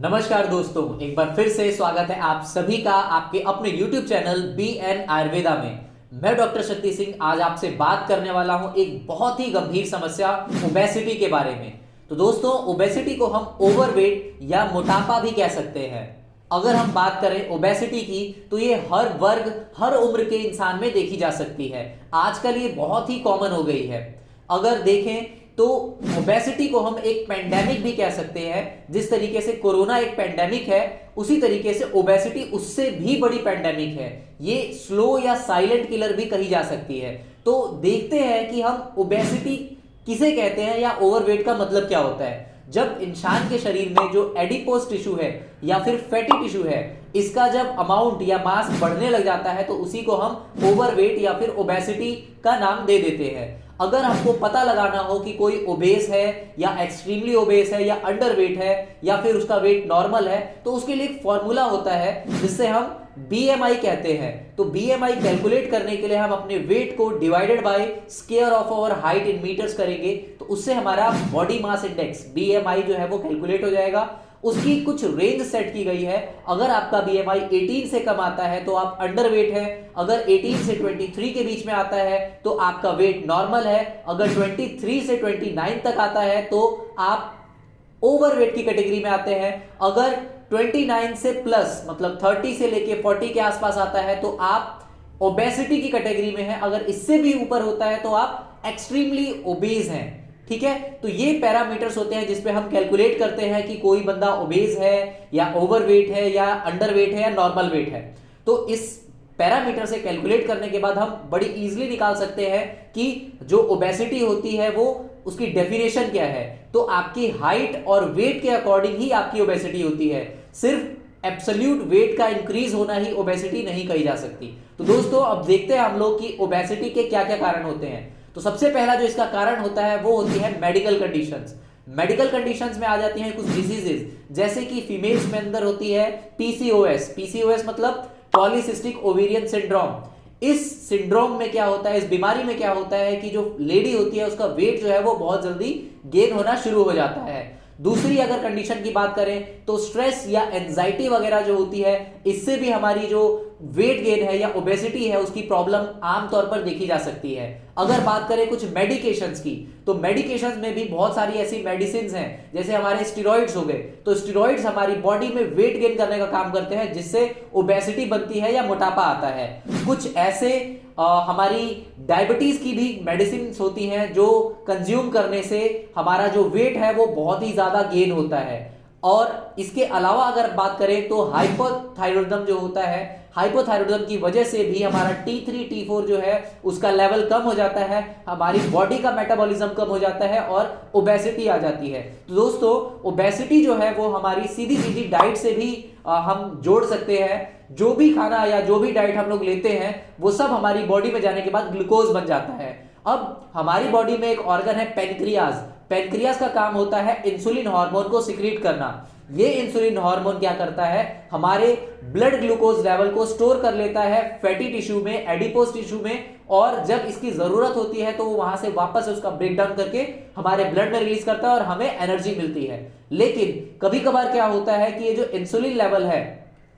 नमस्कार दोस्तों, एक बार फिर से स्वागत है आप सभी का आपके अपने YouTube चैनल BN आयुर्वेदा में। मैं डॉक्टर शक्ति सिंह आज आपसे बात करने वाला हूं एक बहुत ही गंभीर समस्या ओबेसिटी के बारे में। तो दोस्तों, ओबेसिटी को हम ओवरवेट या मोटापा भी कह सकते हैं। अगर हम बात करें ओबेसिटी की तो ये हर वर्ग हर उम्र के इंसान में देखी जा सकती है। आजकल ये बहुत ही कॉमन हो गई है। अगर देखें तो ओबेसिटी को हम एक पेंडेमिक भी कह सकते हैं। जिस तरीके से कोरोना एक पेंडेमिक है, उसी तरीके से ओबेसिटी उससे भी बड़ी पेंडेमिक है। ये स्लो या साइलेंट किलर भी कही जा सकती है। तो देखते हैं कि हम ओबेसिटी किसे कहते हैं या ओवरवेट का मतलब क्या होता है। जब इंसान के शरीर में जो एडिपोज टिश्यू है या फिर फैटी टिश्यू है, इसका जब अमाउंट या मास बढ़ने लग जाता है तो उसी को हम ओवरवेट या फिर ओबेसिटी का नाम दे देते हैं। अगर हमको पता लगाना हो कि कोई ओबेस है या एक्सट्रीमली ओबेस है या अंडरवेट है या फिर उसका वेट नॉर्मल है, तो उसके लिए एक फॉर्मूला होता है जिससे हम BMI कहते हैं। तो BMI कैलकुलेट करने के लिए हम अपने वेट को divided by square of our height in metres करेंगे, तो उससे हमारा बॉडी मास इंडेक्स BMI जो है वो कैलकुलेट हो जाएगा। उसकी कुछ रेंज सेट की गई है। अगर आपका BMI 18 से कम आता है तो आप अंडरवेट है, अगर 18 से 23 के बीच में आता है तो आपका वेट नॉर्मल है, अगर 23 से 29 तक आता है तो आप ओवरवेट की कैटेगरी में आते हैं, अगर 29 से प्लस मतलब 30 से लेके 40 के आसपास आता है तो आप ओबेसिटी की कैटेगरी में हैं, अगर इससे भी ऊपर होता है तो आप एक्सट्रीमली ओबेज हैं। ठीक है, तो ये पैरामीटर्स होते हैं जिसपे हम कैलकुलेट करते हैं कि कोई बंदा ओबेज है या ओवरवेट है या अंडरवेट है या नॉर्मल वेट है। तो इस पैरामीटर से कैलकुलेट करने के बाद हम बड़ी इजीली निकाल सकते हैं कि जो ओबेसिटी होती है वो उसकी डेफिनेशन क्या है। तो आपकी हाइट और वेट के अकॉर्डिंग ही आपकी ओबेसिटी होती है। सिर्फ एब्सोल्यूट वेट का इंक्रीज होना ही ओबेसिटी नहीं कही जा सकती। तो दोस्तों, अब देखते हैं हम लोग कि ओबेसिटी के क्या क्या कारण होते हैं। तो सबसे पहला जो इसका कारण होता है वो होती है मेडिकल कंडीशंस। मेडिकल कंडीशंस में आ जाती हैं कुछ डिजीजेस, जैसे कि फीमेल्स में अंदर होती है PCOS मतलब पॉलीसिस्टिक ओवेरियन सिंड्रोम। इस सिंड्रोम में क्या होता है, इस बीमारी में क्या होता है कि जो लेडी होती है उसका वेट जो है वो बहुत जल्दी गेन होना शुरू हो जाता है। दूसरी अगर कंडीशन की बात करें तो स्ट्रेस या एंजाइटी वगैरह जो होती है, इससे भी हमारी जो वेट गेन है या ओबेसिटी है उसकी प्रॉब्लम आमतौर पर देखी जा सकती है। अगर बात करें कुछ मेडिकेशंस की, तो मेडिकेशंस में भी बहुत सारी ऐसी मेडिसिन हैं, जैसे हमारे स्टेरॉइड्स हो गए। तो स्टेरॉइड्स हमारी बॉडी में वेट गेन करने का काम करते हैं, जिससे ओबेसिटी बनती है या मोटापा आता है। कुछ ऐसे हमारी डायबिटीज की भी मेडिसिन होती हैं जो कंज्यूम करने से हमारा जो वेट है वो बहुत ही ज्यादा गेन होता है। और इसके अलावा अगर बात करें तो हाइपोथायरॉयडिज्म जो होता है, हाइपोथायरॉयडिज्म की वजह से भी हमारा T3 T4 जो है उसका लेवल कम हो जाता है, हमारी बॉडी का मेटाबॉलिज्म कम हो जाता है और ओबेसिटी आ जाती है। तो दोस्तों, ओबेसिटी जो है वो हमारी सीधी सीधी डाइट से भी हम जोड़ सकते हैं। जो भी खाना या जो भी डाइट हम लोग लेते हैं वो सब हमारी बॉडी में जाने के बाद ग्लूकोज बन जाता है। अब हमारी बॉडी में एक ऑर्गन है पेनक्रियाज। पेनक्रियाज का काम होता है इंसुलिन हार्मोन को सिक्रीट करना। ये इंसुलिन हार्मोन क्या करता है, हमारे ब्लड ग्लूकोज लेवल को स्टोर कर लेता है फैटी टिश्यू में, एडिपोज टिश्यू में, और जब इसकी जरूरत होती है तो वो वहां से वापस उसका ब्रेक डाउन करके हमारे ब्लड में रिलीज करता है और हमें एनर्जी मिलती है। लेकिन कभी कभार क्या होता है कि ये जो इंसुलिन लेवल है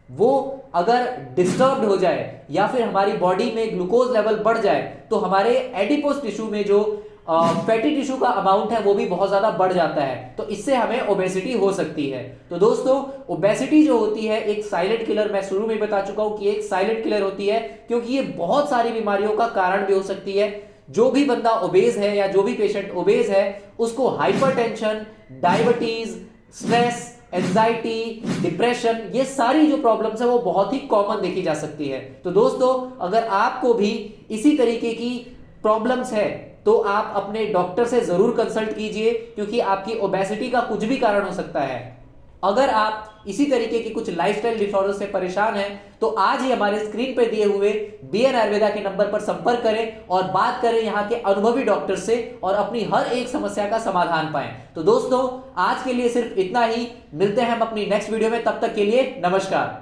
वो अगर डिस्टर्ब्ड हो जाए या फिर हमारी बॉडी में ग्लूकोज लेवल बढ़ जाए तो हमारे एडिपोज टिश्यू में जो फैटी टिश्यू का अमाउंट है वो भी बहुत ज्यादा बढ़ जाता है। तो इससे हमें ओबेसिटी हो सकती है। तो दोस्तों, ओबेसिटी जो होती है एक साइलेंट किलर, मैं शुरू में ही बता चुका हूं कि एक साइलेंट किलर होती है, क्योंकि ये बहुत सारी बीमारियों का कारण भी हो सकती है। जो भी बंदा ओबेज है या जो भी पेशेंट ओबेज है उसको hypertension, diabetes, stress, anxiety, depression, ये सारी जो प्रॉब्लम्स है वो बहुत ही कॉमन देखी जा सकती है। तो दोस्तों, अगर आपको भी इसी तरीके की प्रॉब्लम्स है तो आप अपने डॉक्टर से जरूर कंसल्ट कीजिए, क्योंकि आपकी ओबेसिटी का कुछ भी कारण हो सकता है। अगर आप इसी तरीके की कुछ लाइफस्टाइल डिसऑर्डर से परेशान हैं तो आज ही हमारे स्क्रीन पर दिए हुए BN आयुर्वेदा के नंबर पर संपर्क करें और बात करें यहाँ के अनुभवी डॉक्टर से और अपनी हर एक समस्या का समाधान पाएं। तो दोस्तों, आज के लिए सिर्फ इतना ही। मिलते हैं हम अपनी नेक्स्ट वीडियो में, तब तक के लिए नमस्कार।